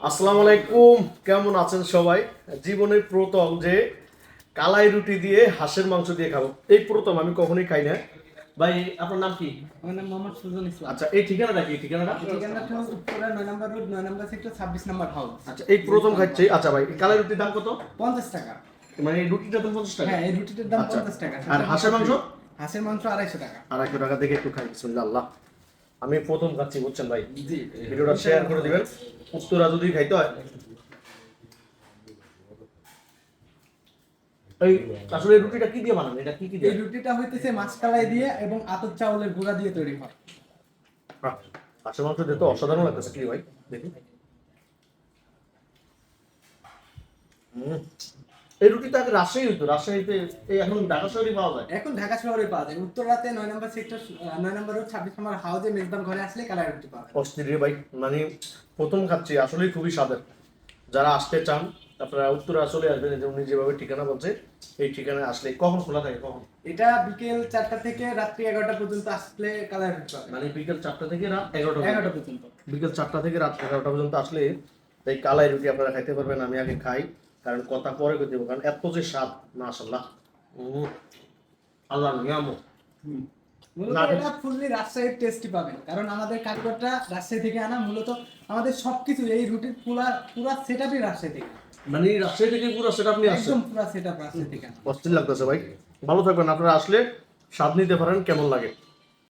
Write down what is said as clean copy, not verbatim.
আসসালামু আলাইকুম, কেমন আছেন সবাই? জীবনের প্রথম যে কালাই রুটি দিয়ে হাঁসের মাংস দিয়ে খাবো, এই প্রথম। আমি কখনোই খাই না। ভাই, আপনার নাম কি? আমার নাম মোহাম্মদ সুজন ইসলাম। আচ্ছা, এই ঠিকানাটা কি? ঠিকানাটা ঠিকানাটা হচ্ছে উত্তরা 9 নম্বর রোড, 9 নম্বর সেক্টর, 26 নম্বর হাউস। আচ্ছা, এই প্রথম খাচ্ছি। আচ্ছা ভাই, এই কালাই রুটির দাম কত? 50 টাকা। মানে এই রুটিটার দাম 50 টাকা? হ্যাঁ, এই রুটিটার দাম আচ্ছা। 50 টাকা। আর হাঁসের মাংস? হাঁসের মাংস 250 টাকা। 250 টাকা দেখে একটু খাই। বিসমিল্লাহ। আল্লাহ, আমি প্রথম খাচ্ছি, বুঝছেন ভাই? জি, ভিডিওটা শেয়ার করে দিবেন। উত্তরা যদি খাইতে হয়, এই আসলে এই রুটিটা কি দিয়ে বানান? এটা কি কি দিয়ে? এই রুটিটা হইতেছে মাছকালাই দিয়ে এবং আতপ চাউলের গুঁড়া দিয়ে তৈরি হয়। হাঁসের মাংস দিয়ে তো অসাধারণ লাগতেছে। কি ভাই, দেখি। এই রুটিটা আগে রাজশাহী হইতো, রাজশাহীতে। এই এখন ঢাকা শহরে পাওয়া যায়। এখন ঢাকা শহরে পাওয়া যায়। উত্তরাতে 9 নম্বর সেক্টর, 9 নম্বর রোড, 26 নম্বর হাউসে মেজবান ঘরে আসলে কালাই রুটি পাওয়া যায়। অস্থির রে ভাই, মানে প্রথম খাচ্ছি, আসলেই খুবই স্বাদের। যারা আসতে চান আপনারা উত্তরা চলে আসবেন। এই যে উনি যেভাবে ঠিকানা বলছে, এই ঠিকানায় আসলে কখন খোলা থাকে? কখন? এটা বিকেল 4টা থেকে রাত্রি 11টা পর্যন্ত আসলে কালাই রুটি পাবেন। মানে বিকেল 4টা থেকে রাত 11টা 11টা পর্যন্ত। বিকেল 4টা থেকে রাত 11টা পর্যন্ত আসলে এই কালাই রুটি আপনারা খাইতে পারবেন। আমি আগে খাই, কারণ কথা পরে করে দেবো, কারণ এত যে স্বাদ, মাশাআল্লাহ। আল্লাহ নিয়ামত। মূলত এটা ফুললি রাজশাহীর টেস্টই পাবেন, কারণ আমাদের কারিগরটা রাজশাহী থেকে আনা। মূলত আমাদের সবকিছু এই রুটির পুরা পুরা সেটআপই রাজশাহী থেকে। মানে রাজশাহী থেকে পুরো সেটআপ নিয়ে আসছেন? একদম পুরা সেটআপ রাজশাহী থেকে আনা। অস্থির লাগতেছে ভাই। ভালো থাকবেন, আপনারা আসলে স্বাদ নিতে পারেন কেমন লাগে।